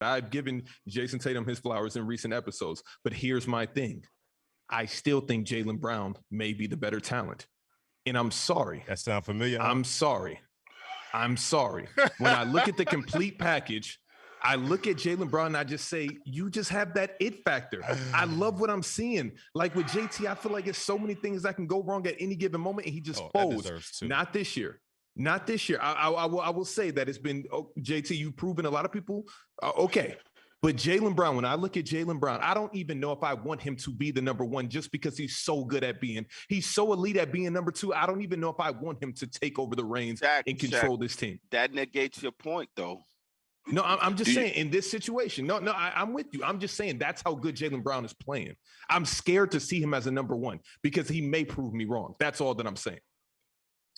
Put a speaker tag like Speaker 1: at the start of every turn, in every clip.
Speaker 1: I've given Jayson Tatum his flowers in recent episodes, but here's my thing. I still think Jaylen Brown may be the better talent. And I'm sorry.
Speaker 2: That sound familiar? Huh?
Speaker 1: I'm sorry. When I look at the complete package, I look at Jaylen Brown and I just say, you just have that it factor. I love what I'm seeing. Like with JT, I feel like there's so many things that can go wrong at any given moment, and he just folds. Not this year. Not this year. I will say that it's been, JT, you've proven a lot of people, okay. But Jaylen Brown, when I look at Jaylen Brown, I don't even know if I want him to be the number one just because he's so good at he's so elite at being number two. I don't even know if I want him to take over the reins and control this team.
Speaker 3: That negates your point, though.
Speaker 1: No, I'm just saying in this situation. No, I'm with you. I'm just saying that's how good Jaylen Brown is playing. I'm scared to see him as a number one because he may prove me wrong. That's all that I'm saying.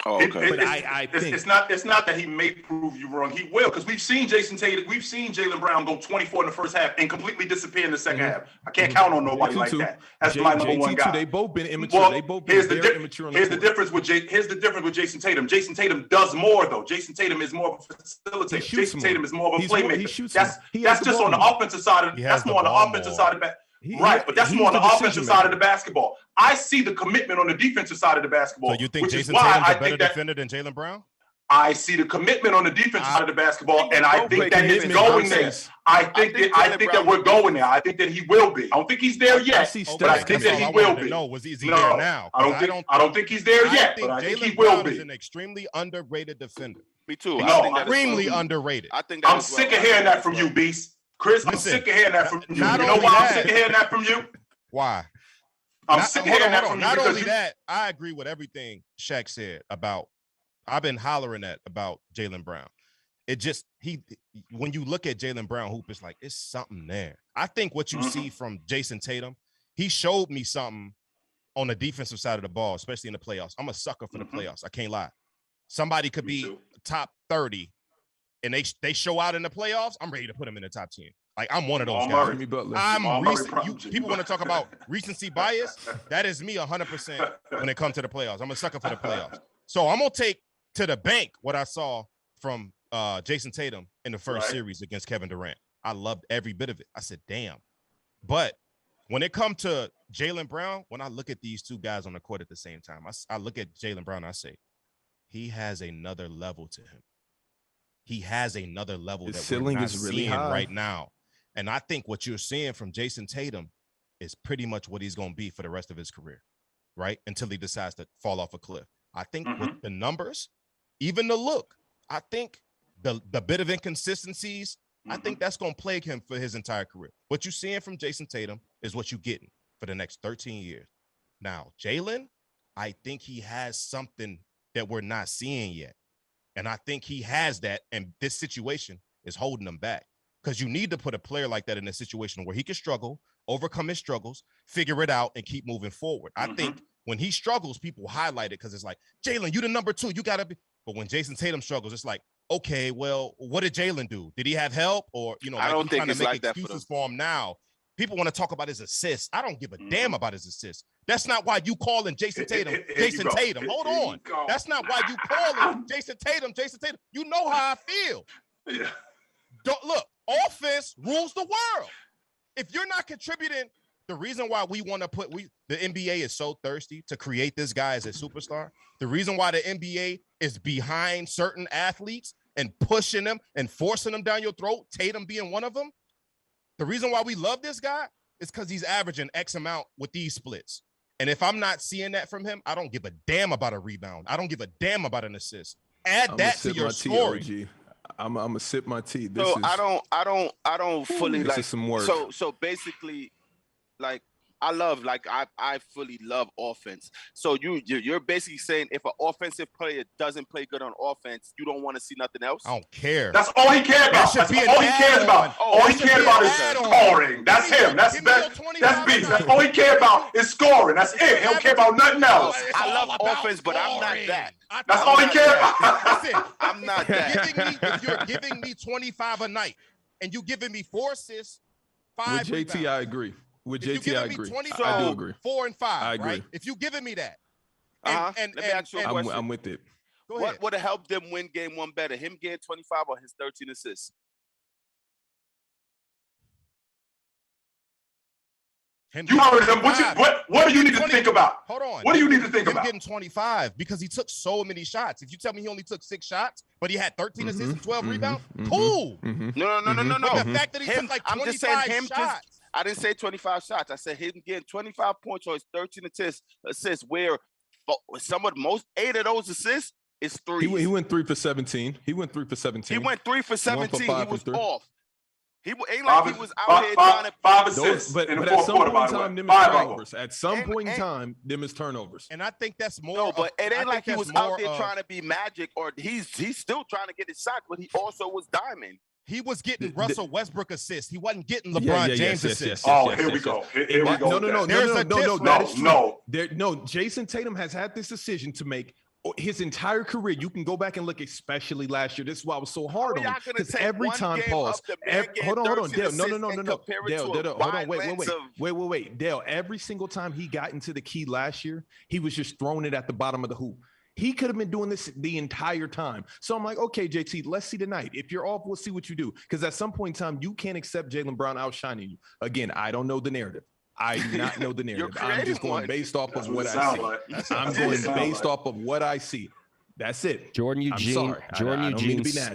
Speaker 3: Oh, okay.
Speaker 1: But I think
Speaker 4: it's not that he may prove you wrong. He will, because we've seen Jaylen Brown go 24 in the first half and completely disappear in the second half. I can't count on nobody like that. That's my number one guy.
Speaker 1: They both been immature. Well, they both been very immature.
Speaker 4: Here's the difference with Jayson Tatum. Jayson Tatum does more though. Jayson Tatum is more of a facilitator. Jayson Tatum is more of a playmaker. That's just on the offensive side of. That's more on the offensive side of that. Right, but that's more on the offensive side of the basketball. I see the commitment on the defensive side of the basketball.
Speaker 2: So you think Jayson Tatum's a better defender than Jaylen Brown?
Speaker 4: I see the commitment on the defensive side of the basketball, and I think that it's going there. I think that we're going there. I think that he will be. I don't think he's there yet, but I think that he will be.
Speaker 2: No, is he there now?
Speaker 4: I don't think he's there yet, but I think he will be.
Speaker 2: Jaylen Brown is an extremely underrated defender.
Speaker 3: Me too.
Speaker 2: Extremely underrated.
Speaker 4: I'm sick of hearing that from you, Beast. Chris, I'm sick of hearing that from you. You know why I'm sick of hearing that from you?
Speaker 2: Why?
Speaker 4: I'm sick of hearing that from you.
Speaker 2: Not only that, I agree with everything Shaq said about. I've been hollering about Jaylen Brown. It just when you look at Jaylen Brown hoop, it's like it's something there. I think what you see from Jayson Tatum, he showed me something on the defensive side of the ball, especially in the playoffs. I'm a sucker for the playoffs. I can't lie. Somebody could be top 30. And they show out in the playoffs, I'm ready to put them in the top 10. Like, I'm one of those guys. People want to talk about recency bias. That is me 100% when it comes to the playoffs. I'm a sucker for the playoffs. So I'm going to take to the bank what I saw from Jayson Tatum in the first series against Kevin Durant. I loved every bit of it. I said, damn. But when it comes to Jaylen Brown, when I look at these two guys on the court at the same time, I look at Jaylen Brown and I say, he has another level to him. He has another level that we're not seeing right now. And I think what you're seeing from Jayson Tatum is pretty much what he's going to be for the rest of his career, right? Until he decides to fall off a cliff. I think with the numbers, even the look, I think the bit of inconsistencies, I think that's going to plague him for his entire career. What you're seeing from Jayson Tatum is what you're getting for the next 13 years. Now, Jaylen, I think he has something that we're not seeing yet. And I think he has that, and this situation is holding him back because you need to put a player like that in a situation where he can struggle, overcome his struggles, figure it out, and keep moving forward. I think when he struggles, people highlight it because it's like, Jaylen, you the number two, you got to be. But when Jayson Tatum struggles, it's like, okay, well, what did Jaylen do? Did he have help? Or,
Speaker 3: I don't think it's like that
Speaker 2: excuses for him now. People want to talk about his assists. I don't give a damn about his assists. That's not why you calling Jayson Tatum, Jayson Tatum. Hold on. That's not why you calling Jayson Tatum, Jayson Tatum. You know how I feel.
Speaker 4: Yeah.
Speaker 2: Look, offense rules the world. If you're not contributing, the reason why we want to the NBA is so thirsty to create this guy as a superstar. The reason why the NBA is behind certain athletes and pushing them and forcing them down your throat, Tatum being one of them. The reason why we love this guy is because he's averaging X amount with these splits. And if I'm not seeing that from him, I don't give a damn about a rebound. I don't give a damn about an assist. Add that to your scoring.
Speaker 1: I'm gonna sip my tea.
Speaker 3: I don't fully like
Speaker 1: some work.
Speaker 3: So basically, like I fully love offense. So you're basically saying if an offensive player doesn't play good on offense, you don't want to see nothing else?
Speaker 2: I don't care.
Speaker 4: That's all he cares about. That's all he cares about. All he cares about is scoring. That's him. That's Beast. That's all he cares about is scoring. That's it. He don't care about nothing else.
Speaker 3: I love offense, but I'm not that.
Speaker 4: That's all he cares about.
Speaker 2: Listen,
Speaker 3: I'm not that.
Speaker 2: If you're giving me 25 a night and you giving me 4 assists, 5
Speaker 1: with JT, I agree. With JT, I agree. I do agree.
Speaker 2: 4 and 5.
Speaker 1: I agree.
Speaker 2: Right? If you giving me that,
Speaker 3: let me ask you a question.
Speaker 1: I'm with it.
Speaker 3: What would have helped them win game 1 better? Him getting 25 or his 13 assists?
Speaker 4: You heard him. What do you need to think about?
Speaker 2: Hold on.
Speaker 4: What do you need to think about?
Speaker 2: Getting 25 because he took so many shots. If you tell me he only took 6 shots, but he had 13 assists and 12 rebounds, cool.
Speaker 3: No.
Speaker 2: But the fact that he took like 25 shots.
Speaker 3: I didn't say 25 shots. I said him getting 25 points or his 13 assists where some of the most 8 of those assists is 3.
Speaker 1: He went 3 for 17. He went 3 for 17.
Speaker 3: He went 3 for 17. He was off. He ain't
Speaker 4: like
Speaker 3: he was out here trying to
Speaker 4: 5 assists in the fourth quarter, by the way.
Speaker 1: At some point in time, them is turnovers.
Speaker 2: And I think that's more.
Speaker 3: No, but it ain't like he was out there trying to be Magic, or he's still trying to get his shots, but he also was diamond.
Speaker 2: He was getting Russell Westbrook assists. He wasn't getting LeBron James assists.
Speaker 4: Here we go. Here we go.
Speaker 1: No. Jayson Tatum has had this decision to make his entire career. You can go back and look, especially last year. This is why I was so hard on him, because every time, pause. Hold on, Dale. No. Dale, hold on. Wait. Dale, every single time he got into the key last year, he was just throwing it at the bottom of the hoop. He could have been doing this the entire time. So I'm like, okay, JT, let's see tonight. If you're off, we'll see what you do. Because at some point in time, you can't accept Jaylen Brown outshining you. Again, I don't know the narrative. I do not know the narrative. I'm just going based off of what I see. I'm going based off of what I see. That's it.
Speaker 5: Jordan Eugene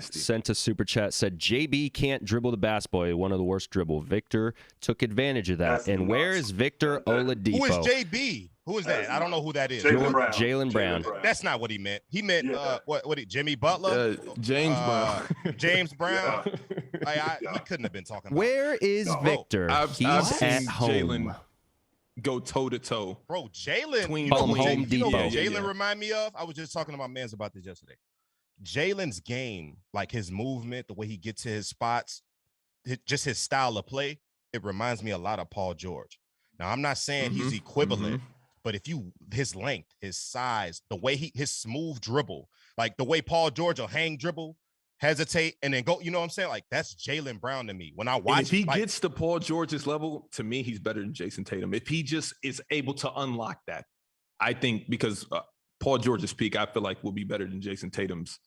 Speaker 5: sent a super chat, said JB can't dribble the basketball. One of the worst dribble. Victor took advantage of that. And where is Victor Oladipo?
Speaker 2: Who is JB? Who is that? I don't know who that is.
Speaker 5: Jaylen Brown.
Speaker 2: That's not what he meant. He meant what? Jimmy Butler?
Speaker 1: James Brown.
Speaker 2: James Brown. He couldn't have been talking about.
Speaker 5: Where is Victor? He's at home.
Speaker 1: Jaylen go toe to toe.
Speaker 2: Bro, Jaylen.
Speaker 5: Home Depot.
Speaker 2: Jaylen remind me of? I was just talking to my mans about this yesterday. Jaylen's game, like his movement, the way he gets to his spots, just his style of play, it reminds me a lot of Paul George. Now, I'm not saying he's equivalent. But his length, his size, the way his smooth dribble, like the way Paul George will hang dribble, hesitate, and then go, you know what I'm saying? Like, that's Jaylen Brown to me. When I watch,
Speaker 1: if he gets to Paul George's level, to me, he's better than Jayson Tatum. If he just is able to unlock that, I think, because Paul George's peak, I feel like will be better than Jayson Tatum's,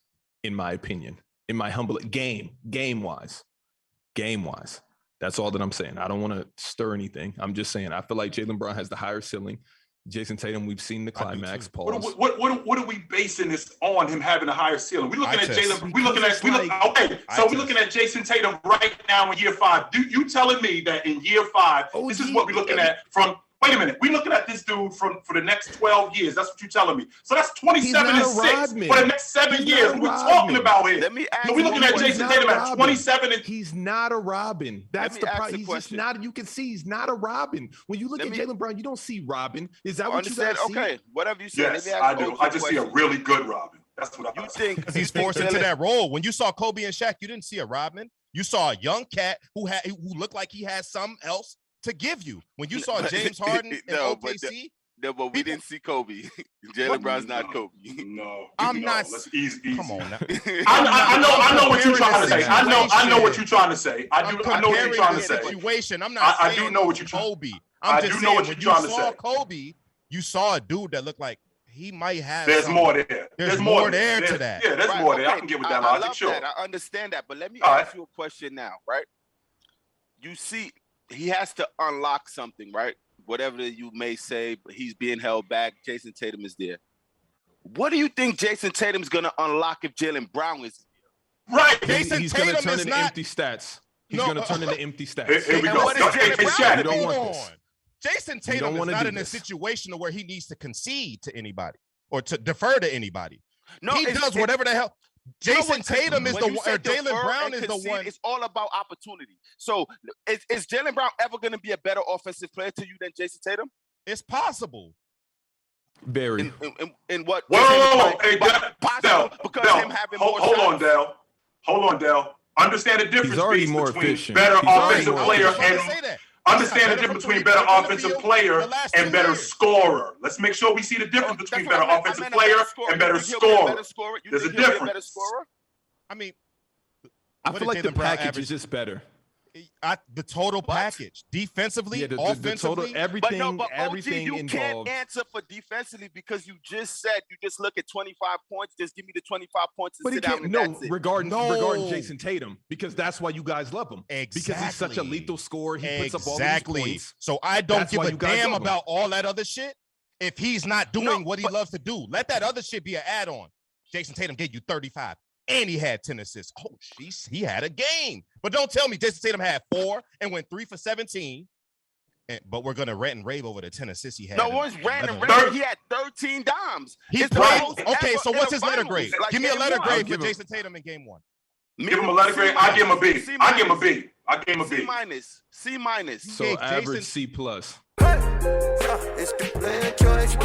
Speaker 1: in my opinion, in my humble game-wise. That's all that I'm saying. I don't want to stir anything. I'm just saying, I feel like Jaylen Brown has the higher ceiling. Jayson Tatum, we've seen the climax. Pause.
Speaker 4: What are we basing this on? Him having a higher ceiling? We're looking at Jaylen. We're looking at Jayson Tatum right now in year 5. You telling me that in year 5, this is what we're looking at from? Wait a minute. We're looking at this dude for the next 12 years. That's what you're telling me. So that's 27 and 6 for the next 7 years. We're talking about here. We're looking at Jayson Tatum at 27 and
Speaker 1: he's not a Robin. That's the problem. He's just not. You can see he's not a Robin. When you look at Jaylen Brown, you don't see Robin. Is that what you guys see?
Speaker 3: Okay, whatever you said.
Speaker 4: Yes, I do. I just see a really good Robin. That's what I
Speaker 3: think.
Speaker 2: Because he's forced into that role. When you saw Kobe and Shaq, you didn't see a Rodman. You saw a young cat who looked like he had something else to give you. When you saw James Harden in OKC,
Speaker 3: but we didn't see Kobe. Jaylen Brown's not Kobe.
Speaker 4: No,
Speaker 2: I'm not.
Speaker 4: Let's easy.
Speaker 2: Come on now.
Speaker 4: I know what you're trying to say. I know what you're trying to say. I know what you're trying to say.
Speaker 2: Situation. I'm not.
Speaker 4: I do know what you're trying.
Speaker 2: Kobe. I'm just saying. When you saw Kobe, you saw a dude that looked like he might have.
Speaker 4: There's more there.
Speaker 2: There's more there to that.
Speaker 4: Yeah, there's more there. I can get with that logic. Sure.
Speaker 3: I understand that, but let me ask you a question now, right? You see, he has to unlock something, right? Whatever you may say, but he's being held back. Jayson Tatum is there. What do you think Jayson Tatum's going to unlock if Jaylen Brown is
Speaker 4: here? Right.
Speaker 1: He's going to turn into empty stats. He's going to turn into empty stats.
Speaker 4: Here we go.
Speaker 1: You don't want this.
Speaker 2: Jayson Tatum is not in a situation where he needs to concede to anybody or to defer to anybody. No, he does whatever the hell. Jayson Tatum is the one, or Jaylen Brown is the one.
Speaker 3: It's all about opportunity. So is Jaylen Brown ever going to be a better offensive player to you than Jayson Tatum?
Speaker 2: It's possible.
Speaker 1: Very.
Speaker 3: In what?
Speaker 4: Whoa. Hey,
Speaker 3: possible because him having more
Speaker 4: Hold on, Dale. Understand the difference between better offensive player and understand the difference between better offensive player and better scorer. Let's make sure we see the difference between better offensive player and better scorer. There's a difference.
Speaker 2: I mean,
Speaker 1: I feel like the package is just better.
Speaker 2: The total package, defensively, offensively,
Speaker 1: the total, everything,
Speaker 3: but
Speaker 1: everything
Speaker 3: you
Speaker 1: involved.
Speaker 3: Can't answer for defensively because you just said you just look at 25 points. Just give me the 25 points. And sit down and that's it.
Speaker 1: Regarding Jayson Tatum, because that's why you guys love him.
Speaker 2: Exactly.
Speaker 1: Because he's such a lethal scorer. He puts up all these points.
Speaker 2: So I don't give a damn about all that other shit if he's not doing what he loves to do. Let that other shit be an add-on. Jayson Tatum gave you 35. And he had 10 assists. Oh, jeez, he had a game. But don't tell me Jayson Tatum had 4 and went 3 for 17. But we're gonna rant and rave over the 10 assists he had.
Speaker 3: No one's rant and rave. He had 13 dimes.
Speaker 2: He played. Okay, so what's his letter grade? Like, give me a letter grade for Jayson Tatum in game 1.
Speaker 4: Give him a letter grade. I give him a B. I give him a B. I give him a B.
Speaker 3: C minus. C minus.
Speaker 1: So average C plus.
Speaker 6: It's the choice.